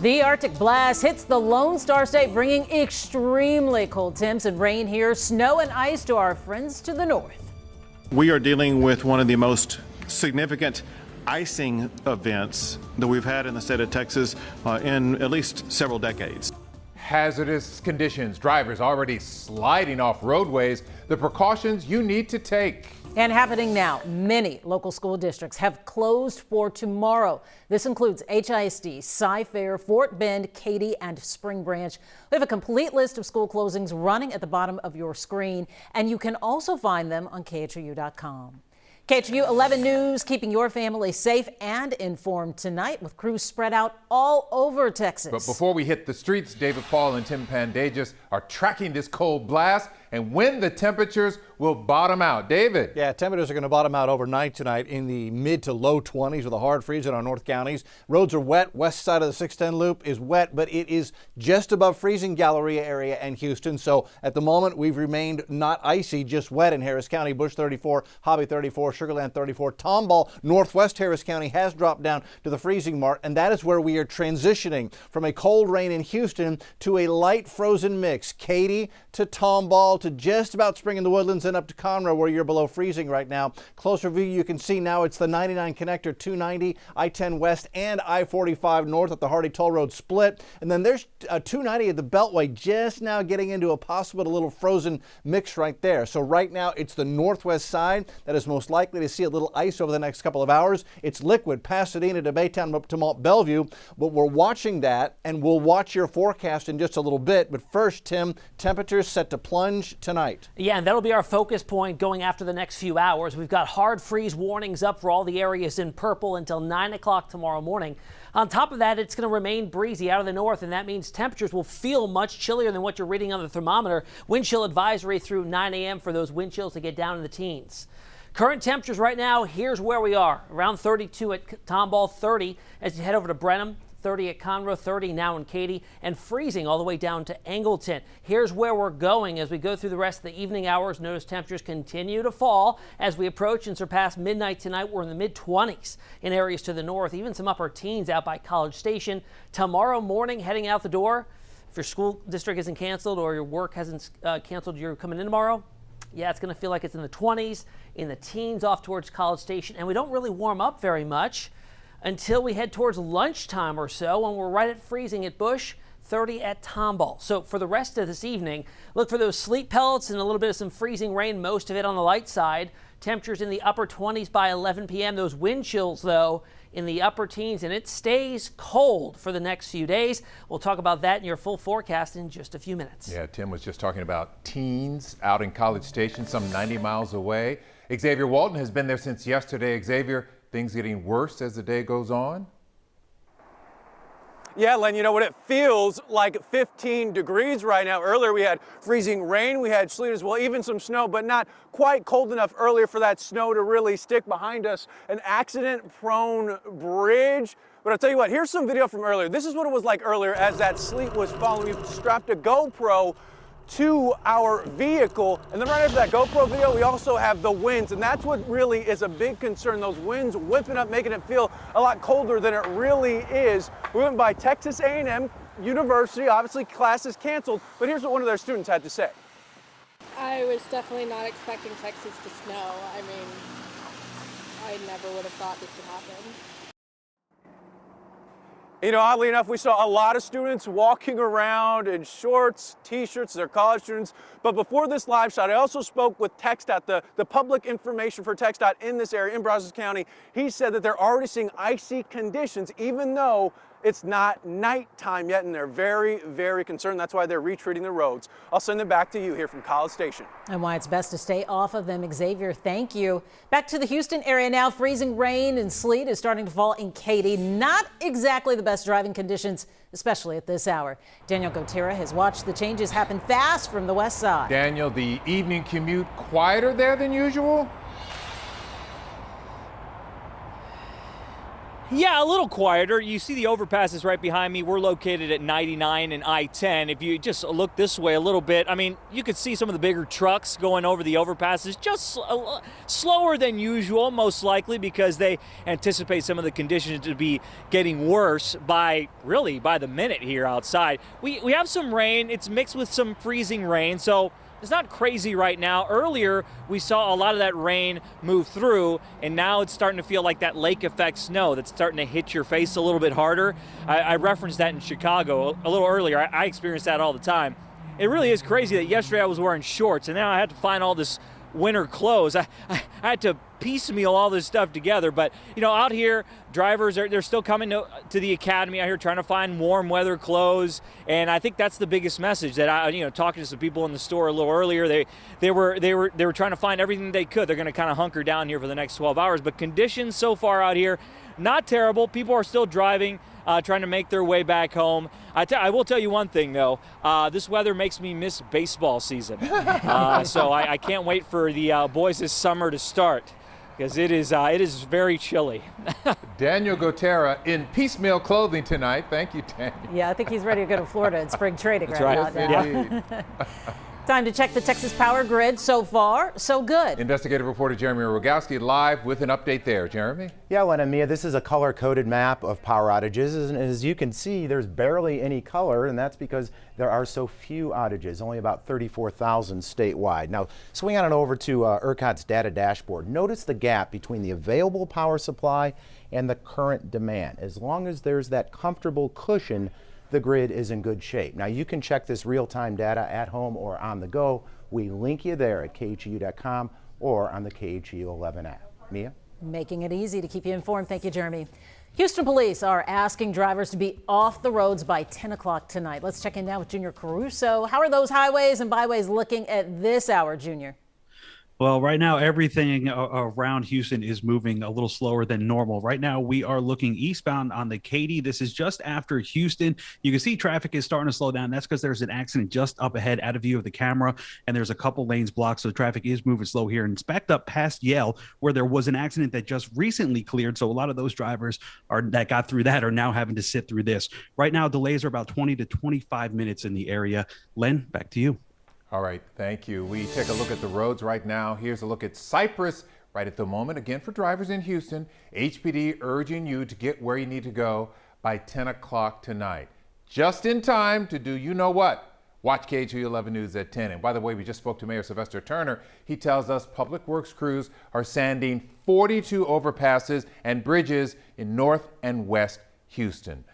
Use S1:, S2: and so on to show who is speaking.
S1: The Arctic blast hits the Lone Star State, bringing extremely cold temps and rain here, snow and ice to our friends to the north.
S2: We are dealing with one of the most significant icing events that we've had in the state of Texas in at least several decades.
S3: Hazardous conditions, drivers already sliding off roadways, the precautions you need to take.
S1: And happening now, many local school districts have closed for tomorrow. This includes HISD, Cy-Fair, Fort Bend, Katy, and Spring Branch. We have a complete list of school closings running at the bottom of your screen, and you can also find them on KHOU.com. KHOU 11 News, keeping your family safe and informed tonight with crews spread out all over Texas.
S3: But before we hit the streets, David Paul and Tim Pandages are tracking this cold blast and when the temperatures will bottom out. David.
S4: Yeah, temperatures are going to bottom out overnight tonight in the mid to low 20s with a hard freeze in our north counties. Roads are wet. West side of the 610 loop is wet, but it is just above freezing Galleria area and Houston. So at the moment, we've remained not icy, just wet in Harris County. Bush 34, Hobby 34, Sugarland 34. Tomball, northwest Harris County has dropped down to the freezing mark, and that is where we are transitioning from a cold rain in Houston to a light frozen mix. Katy to Tomball to just about Spring in the Woodlands and up to Conroe where you're below freezing right now. Closer view, you can see now it's the 99 connector, 290, I-10 west and I-45 north at the Hardy Toll Road split. And then there's 290 at the Beltway just now getting into a possible little frozen mix right there. So right now it's the northwest side that is most likely to see a little ice over the next couple of hours. It's liquid, Pasadena to Baytown up to Mont Bellevue, but we're watching that and we'll watch your forecast in just a little bit. But first, Tim, temperatures set to plunge tonight.
S5: Yeah, and that'll be our focus point going after the next few hours. We've got hard freeze warnings up for all the areas in purple until 9 o'clock tomorrow morning. On top of that, it's going to remain breezy out of the north, and that means temperatures will feel much chillier than what you're reading on the thermometer. Wind chill advisory through 9 a.m. for those wind chills to get down in the teens. Current temperatures right now, here's where we are. Around 32 at Tomball, 30 as you head over to Brenham. 30 at Conroe, 30 now in Katy, and freezing all the way down to Angleton. Here's where we're going as we go through the rest of the evening hours. Notice temperatures continue to fall as we approach and surpass midnight tonight. We're in the mid-20s in areas to the north, even some upper teens out by College Station. Tomorrow morning, heading out the door, if your school district isn't canceled or your work hasn't canceled, you're coming in tomorrow. Yeah, it's going to feel like it's in the 20s, in the teens off towards College Station, and we don't really warm up very much until we head towards lunchtime or so, when we're right at freezing at Bush, 30 at Tomball. So for the rest of this evening, look for those sleet pellets and a little bit of some freezing rain, most of it on the light side. Temperatures in the upper 20s by 11 p.m. Those wind chills, though, in the upper teens, and it stays cold for the next few days. We'll talk about that in your full forecast in just a few minutes.
S3: Yeah, Tim was just talking about teens out in College Station, some 90 miles away. Xavier Walton has been there since yesterday. Xavier, things getting worse as the day goes on?
S6: Yeah, Len, you know what? It feels like 15 degrees right now. Earlier we had freezing rain, we had sleet as well, even some snow, but not quite cold enough earlier for that snow to really stick behind us. An accident-prone bridge. But I'll tell you what, here's some video from earlier. This is what it was like earlier as that sleet was falling. We strapped a GoPro to our vehicle, and then right after that GoPro video, we also have the winds, and that's what really is a big concern. Those winds whipping up, making it feel a lot colder than it really is. We went by Texas A&M University. Obviously, class is canceled, but here's what one of their students had to say.
S7: I was definitely not expecting Texas to snow. I mean, I never would have thought this would happen.
S6: You know, oddly enough, we saw a lot of students walking around in shorts, t-shirts, they're college students. But before this live shot, I also spoke with TxDOT, the public information for TxDOT in this area, in Brazos County. He said that they're already seeing icy conditions, even though it's not nighttime yet, and they're very, very concerned. That's why they're retreating the roads. I'll send them back to you here from College Station.
S1: And why it's best to stay off of them, Xavier, thank you. Back to the Houston area now. Freezing rain and sleet is starting to fall in Katy. Not exactly the best driving conditions, especially at this hour. Daniel Gotera has watched the changes happen fast from the west side.
S3: Daniel, the evening commute quieter there than usual?
S8: Yeah, a little quieter. You see the overpasses right behind me. We're located at 99 and I-10. If you just look this way a little bit, I mean, you could see some of the bigger trucks going over the overpasses, just slower than usual, most likely because they anticipate some of the conditions to be getting worse by the minute here outside. We have some rain. It's mixed with some freezing rain, so it's not crazy right now. Earlier, we saw a lot of that rain move through, and now it's starting to feel like that lake effect snow that's starting to hit your face a little bit harder. I referenced that in Chicago a little earlier. I experience that all the time. It really is crazy that yesterday I was wearing shorts, and now I had to find all this winter clothes. I had to piecemeal all this stuff together, but out here, drivers they're still coming to the academy out here trying to find warm weather clothes, and I think that's the biggest message that talking to some people in the store a little earlier, they were trying to find everything they could. They're going to kind of hunker down here for the next 12 hours, but conditions so far out here not terrible. People are still driving, trying to make their way back home. I will tell you one thing, though. This weather makes me miss baseball season. So I can't wait for the boys this summer to start, because it is very chilly.
S3: Daniel Gotera in piecemeal clothing tonight. Thank you, Daniel.
S1: Yeah, I think he's ready to go to Florida in spring trading
S8: That's
S1: right
S8: right.
S1: now.
S3: Indeed.
S1: Time to check the Texas power grid. So far, so good.
S3: Investigative reporter Jeremy Rogowski live with an update there. Jeremy?
S9: Yeah, Len and Mia, this is a color-coded map of power outages, and as you can see, there's barely any color, and that's because there are so few outages, only about 34,000 statewide. Now, swing on over to ERCOT's data dashboard. Notice the gap between the available power supply and the current demand. As long as there's that comfortable cushion, the grid is in good shape. Now, you can check this real-time data at home or on the go. We link you there at KHEU.com or on the KHEU 11 app. Mia?
S1: Making it easy to keep you informed. Thank you, Jeremy. Houston police are asking drivers to be off the roads by 10 o'clock tonight. Let's check in now with Junior Caruso. How are those highways and byways looking at this hour, Junior?
S10: Well, right now, everything around Houston is moving a little slower than normal. Right now, we are looking eastbound on the Katy. This is just after Houston. You can see traffic is starting to slow down. That's because there's an accident just up ahead out of view of the camera, and there's a couple lanes blocked, so traffic is moving slow here. And it's backed up past Yale, where there was an accident that just recently cleared, so a lot of those drivers that got through that are now having to sit through this. Right now, delays are about 20 to 25 minutes in the area. Len, back to you.
S3: All right, thank you. We take a look at the roads right now. Here's a look at Cypress right at the moment. Again, for drivers in Houston, HPD urging you to get where you need to go by 10 o'clock tonight. Just in time to do you know what? Watch KHEU 11 News at 10. And by the way, we just spoke to Mayor Sylvester Turner. He tells us Public Works crews are sanding 42 overpasses and bridges in North and West Houston.